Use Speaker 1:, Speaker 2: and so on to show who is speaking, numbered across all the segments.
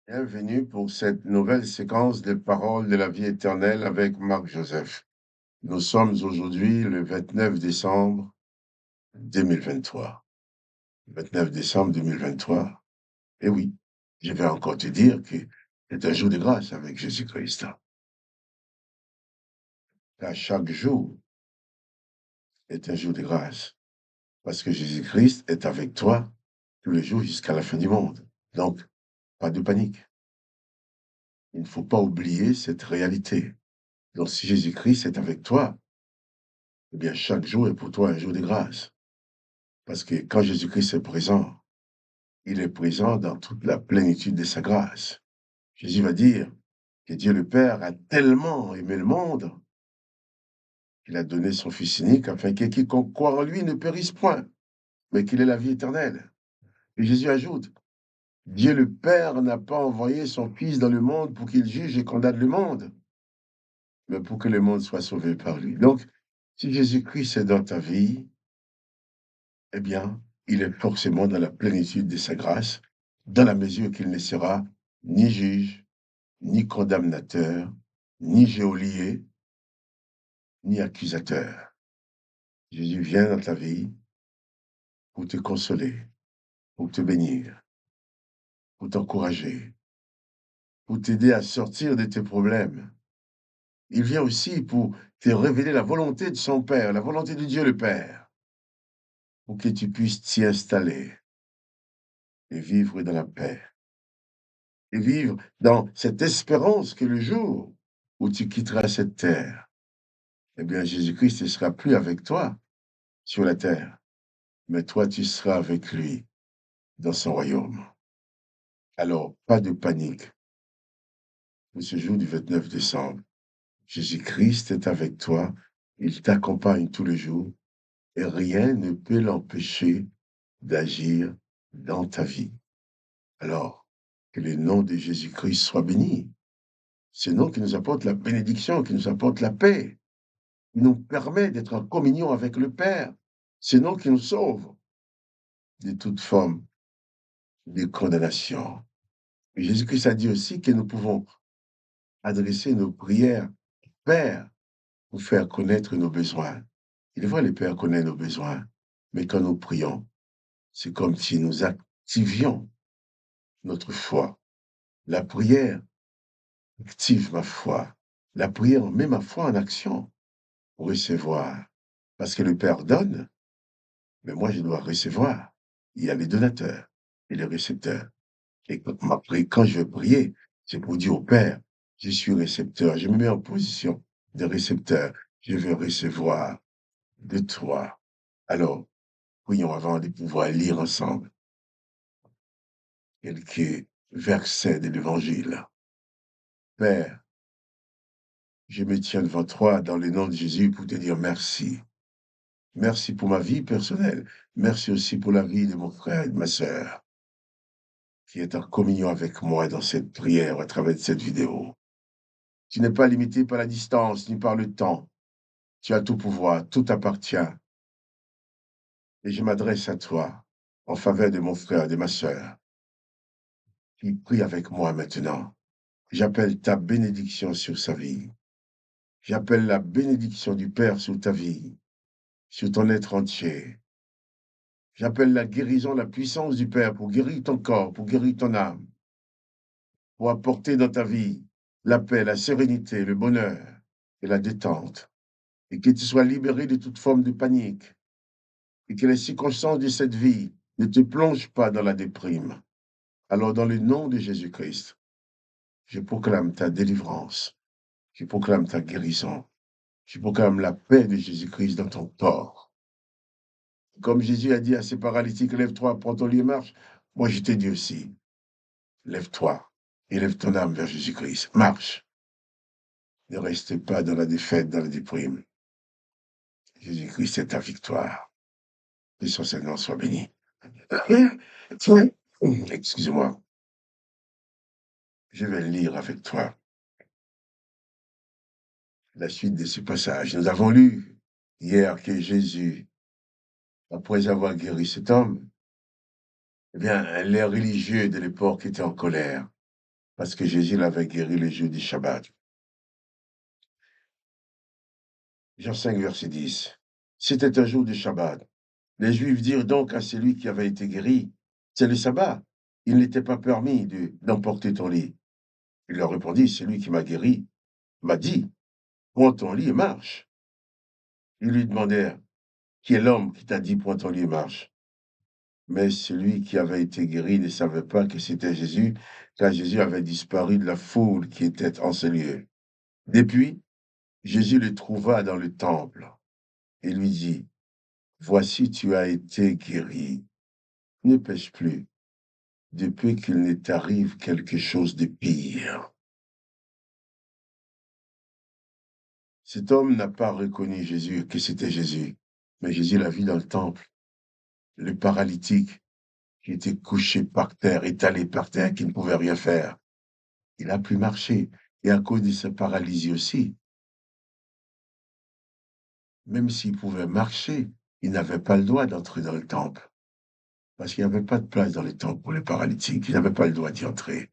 Speaker 1: Bienvenue pour cette nouvelle séquence des paroles de la vie éternelle avec Marc Joseph. Nous sommes aujourd'hui le 29 décembre 2023. 29 décembre 2023. Et oui, je vais encore te dire que c'est un jour de grâce avec Jésus-Christ. Car chaque jour est un jour de grâce. Parce que Jésus-Christ est avec toi tous les jours jusqu'à la fin du monde. Donc, pas de panique. Il ne faut pas oublier cette réalité. Donc, si Jésus-Christ est avec toi, eh bien, chaque jour est pour toi un jour de grâce. Parce que quand Jésus-Christ est présent, il est présent dans toute la plénitude de sa grâce. Jésus va dire que Dieu le Père a tellement aimé le monde qu'il a donné son Fils unique afin que quiconque croit en lui ne périsse point, mais qu'il ait la vie éternelle. Et Jésus ajoute, Dieu le Père n'a pas envoyé son Fils dans le monde pour qu'il juge et condamne le monde, mais pour que le monde soit sauvé par lui. Donc, si Jésus-Christ est dans ta vie, eh bien, il est forcément dans la plénitude de sa grâce, dans la mesure qu'il ne sera ni juge, ni condamnateur, ni geôlier, ni accusateur. Jésus vient dans ta vie pour te consoler, pour te bénir, pour t'encourager, pour t'aider à sortir de tes problèmes. Il vient aussi pour te révéler la volonté de son Père, la volonté de Dieu le Père, pour que tu puisses t'y installer et vivre dans la paix. Et vivre dans cette espérance que le jour où tu quitteras cette terre, eh bien, Jésus-Christ ne sera plus avec toi sur la terre, mais toi, tu seras avec lui dans son royaume. Alors, pas de panique pour ce jour du 29 décembre. Jésus-Christ est avec toi, il t'accompagne tous les jours et rien ne peut l'empêcher d'agir dans ta vie. Alors, que le nom de Jésus-Christ soit béni. Ce nom qui nous apporte la bénédiction, qui nous apporte la paix, qui nous permet d'être en communion avec le Père. Ce nom qui nous sauve de toute forme de condamnation. Et Jésus-Christ a dit aussi que nous pouvons adresser nos prières au Père pour faire connaître nos besoins. Il est vrai, le Père connaît nos besoins, mais quand nous prions, c'est comme si nous activions notre foi. La prière active ma foi. La prière met ma foi en action pour recevoir. Parce que le Père donne, mais moi je dois recevoir. Il y a les donateurs et les récepteurs. Et quand je vais prier, c'est pour dire au Père, je suis récepteur, je me mets en position de récepteur, je veux recevoir de toi. Alors, prions avant de pouvoir lire ensemble quelques versets de l'Évangile. Père, je me tiens devant toi dans le nom de Jésus pour te dire merci. Merci pour ma vie personnelle. Merci aussi pour la vie de mon frère et de ma sœur qui est en communion avec moi dans cette prière à travers cette vidéo. Tu n'es pas limité par la distance ni par le temps. Tu as tout pouvoir, tout t'appartient. Et je m'adresse à toi en faveur de mon frère et de ma sœur qui prie avec moi maintenant. J'appelle ta bénédiction sur sa vie. J'appelle la bénédiction du Père sur ta vie, sur ton être entier. J'appelle la guérison, la puissance du Père pour guérir ton corps, pour guérir ton âme, pour apporter dans ta vie la paix, la sérénité, le bonheur et la détente. Et que tu sois libéré de toute forme de panique. Et que les circonstances de cette vie ne te plongent pas dans la déprime. Alors, dans le nom de Jésus-Christ, je proclame ta délivrance. Je proclame ta guérison. Je proclame la paix de Jésus-Christ dans ton corps. Comme Jésus a dit à ses paralytiques, lève-toi, prends ton lit et marche. Moi, je te dis aussi, lève-toi et lève ton âme vers Jésus-Christ. Marche. Ne reste pas dans la défaite, dans la déprime. Jésus-Christ est ta victoire. Que son Seigneur soit béni. Excuse-moi. Je vais lire avec toi la suite de ce passage. Nous avons lu hier que Jésus, après avoir guéri cet homme, eh bien, les religieux de l'époque étaient en colère. parce que Jésus l'avait guéri le jour du Shabbat. Jean 5, verset 10. C'était un jour du Shabbat. Les Juifs dirent donc à celui qui avait été guéri, c'est le sabbat. Il n'était pas permis d'emporter ton lit. Il leur répondit, celui qui m'a guéri m'a dit, prends ton lit et marche. Ils lui demandèrent, qui est l'homme qui t'a dit, prends ton lit et marche? Mais celui qui avait été guéri ne savait pas que c'était Jésus, car Jésus avait disparu de la foule qui était en ce lieu. Depuis, Jésus le trouva dans le temple et lui dit, voici, tu as été guéri. Ne pêche plus, depuis qu'il ne t'arrive quelque chose de pire. Cet homme n'a pas reconnu Jésus, que c'était Jésus, mais Jésus l'a vu dans le temple. Le paralytique qui était couché par terre, étalé par terre, qui ne pouvait rien faire. Il a pu marcher. Et à cause de sa paralysie aussi, même s'il pouvait marcher, il n'avait pas le droit d'entrer dans le temple. Parce qu'il n'y avait pas de place dans le temple pour les paralytiques. Il n'avait pas le droit d'y entrer.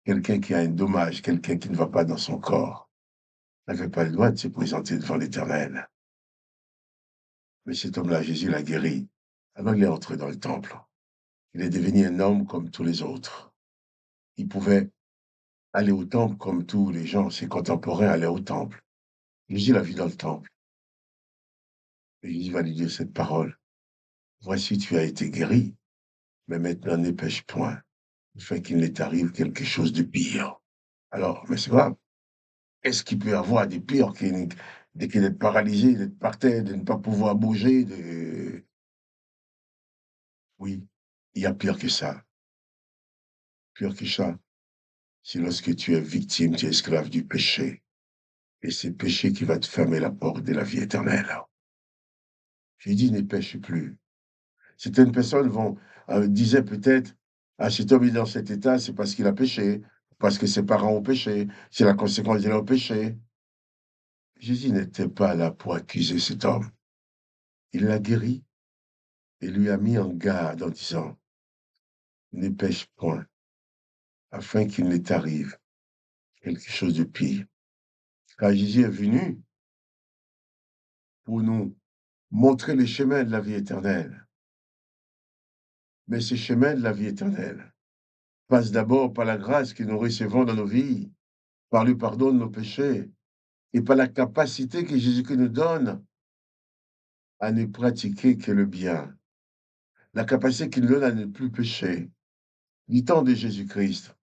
Speaker 1: Quelqu'un qui a un dommage, quelqu'un qui ne va pas dans son corps, n'avait pas le droit de se présenter devant l'Éternel. Mais cet homme-là, Jésus l'a guéri. Alors il est entré dans le temple. Il est devenu un homme comme tous les autres. Il pouvait aller au temple comme tous les gens, ses contemporains allaient au temple. Jésus l'a vu dans le temple. Et Jésus va lui dire cette parole. Voici, tu as été guéri, mais maintenant ne pêche point, afin qu'il ne t'arrive quelque chose de pire. Alors, mais c'est grave. Est-ce qu'il peut y avoir des pires d'être paralysé, d'être par terre, de ne pas pouvoir bouger, de... Oui, il y a pire que ça. Pire que ça, c'est lorsque tu es victime, tu es esclave du péché. Et c'est le péché qui va te fermer la porte de la vie éternelle. J'ai dit, ne pêche plus. Certaines personnes disaient peut-être, ah, cet homme est dans cet état, c'est parce qu'il a péché, parce que ses parents ont péché, c'est la conséquence de leur péché. Jésus n'était pas là pour accuser cet homme. Il l'a guéri et lui a mis en garde en disant, ne pêche point, afin qu'il ne t'arrive quelque chose de pire. Car Jésus est venu pour nous montrer les chemins de la vie éternelle. Mais ces chemins de la vie éternelle passent d'abord par la grâce que nous recevons dans nos vies, par le pardon de nos péchés, et par la capacité que Jésus-Christ nous donne à ne pratiquer que le bien, la capacité qu'il nous donne à ne plus pécher. Du temps de Jésus-Christ,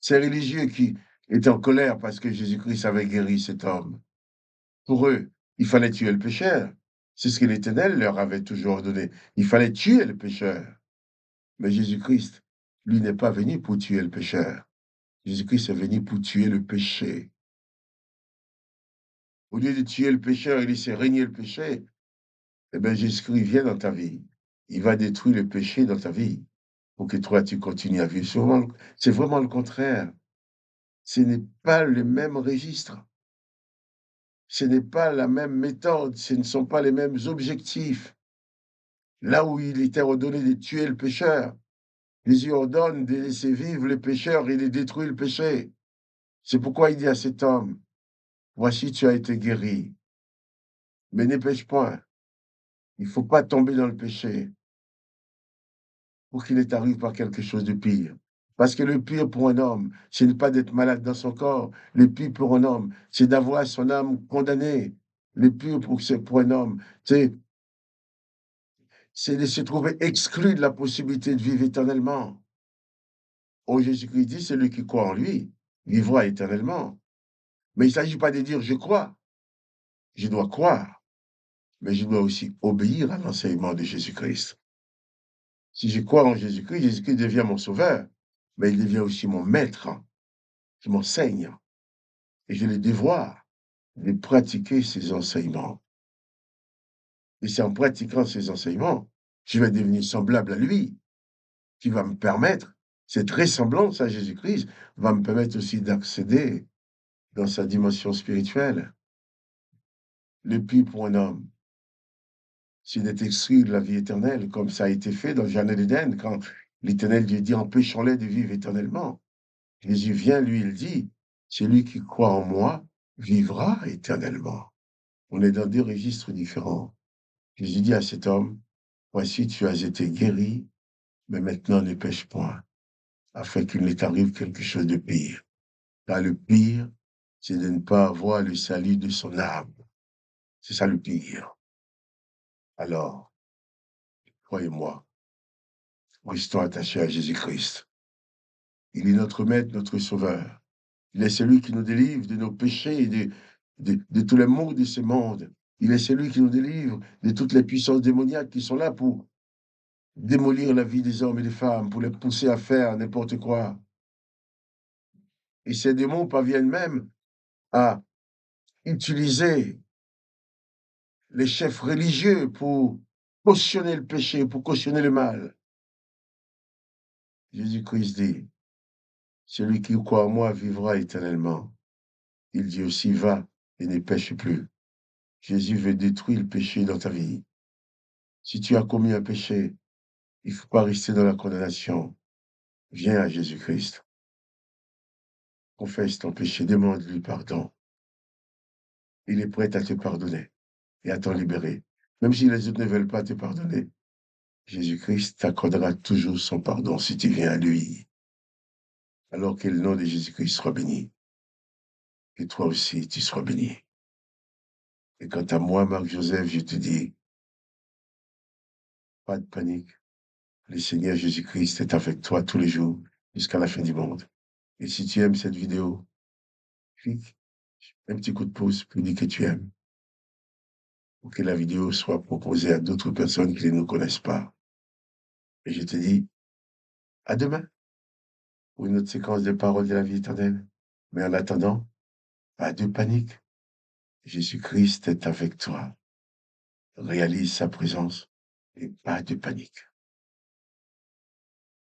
Speaker 1: ces religieux qui étaient en colère parce que Jésus-Christ avait guéri cet homme, pour eux, il fallait tuer le pécheur. C'est ce que l'Éternel leur avait toujours donné. Il fallait tuer le pécheur. Mais Jésus-Christ, lui, n'est pas venu pour tuer le pécheur. Jésus-Christ est venu pour tuer le péché. Au lieu de tuer le pécheur et laisser régner le péché, eh bien, Jésus-Christ vient dans ta vie. Il va détruire le péché dans ta vie pour que toi, tu continues à vivre. C'est vraiment le contraire. Ce n'est pas le même registre. Ce n'est pas la même méthode. Ce ne sont pas les mêmes objectifs. Là où il était ordonné de tuer le pécheur, Jésus ordonne de laisser vivre le pécheur et de détruire le péché. C'est pourquoi il dit à cet homme, voici, tu as été guéri, mais ne pêche point. Il ne faut pas tomber dans le péché pour qu'il ne t'arrive pas quelque chose de pire. Parce que le pire pour un homme, ce n'est pas d'être malade dans son corps. Le pire pour un homme, c'est d'avoir son âme condamnée. Le pire pour un homme, c'est de se trouver exclu de la possibilité de vivre éternellement. Oh, Jésus-Christ dit, celui qui croit en lui vivra éternellement. Mais il ne s'agit pas de dire je crois. Je dois croire, mais je dois aussi obéir à l'enseignement de Jésus-Christ. Si je crois en Jésus-Christ, Jésus-Christ devient mon sauveur, mais il devient aussi mon maître, qui m'enseigne. Et j'ai le devoir de pratiquer ses enseignements. Et c'est en pratiquant ses enseignements, je vais devenir semblable à lui, qui va me permettre, cette ressemblance à Jésus-Christ va me permettre aussi d'accéder dans sa dimension spirituelle. Le pire pour un homme, c'est d'être exclu de la vie éternelle, comme ça a été fait dans le Jardin d'Éden, quand l'Éternel Dieu dit empêchons-les de vivre éternellement. Jésus vient, lui, il dit, celui qui croit en moi vivra éternellement. On est dans deux registres différents. Jésus dit à cet homme, voici, tu as été guéri, mais maintenant ne pêche point, afin qu'il ne t'arrive quelque chose de pire. Car le pire, c'est de ne pas avoir le salut de son âme. C'est ça le pire. Alors, croyez-moi, restons attachés à Jésus-Christ. Il est notre maître, notre sauveur. Il est celui qui nous délivre de nos péchés et de tous les maux de ce monde. Il est celui qui nous délivre de toutes les puissances démoniaques qui sont là pour démolir la vie des hommes et des femmes, pour les pousser à faire n'importe quoi. Et ces démons parviennent même à utiliser les chefs religieux pour cautionner le péché, pour cautionner le mal. Jésus-Christ dit, celui qui croit en moi vivra éternellement. Il dit aussi, va et ne pêche plus. Jésus veut détruire le péché dans ta vie. Si tu as commis un péché, il ne faut pas rester dans la condamnation. Viens à Jésus-Christ. Confesse ton péché, demande-lui pardon. Il est prêt à te pardonner et à t'en libérer. Même si les autres ne veulent pas te pardonner, Jésus-Christ t'accordera toujours son pardon si tu viens à lui. Alors que le nom de Jésus-Christ soit béni. Et toi aussi, tu sois béni. Et quant à moi, Marc-Joseph, je te dis, pas de panique. Le Seigneur Jésus-Christ est avec toi tous les jours jusqu'à la fin du monde. Et si tu aimes cette vidéo, clique un petit coup de pouce pour dire que tu aimes, pour que la vidéo soit proposée à d'autres personnes qui ne nous connaissent pas. Et je te dis à demain pour une autre séquence de paroles de la vie éternelle. Mais en attendant, pas de panique. Jésus-Christ est avec toi. Réalise sa présence et pas de panique.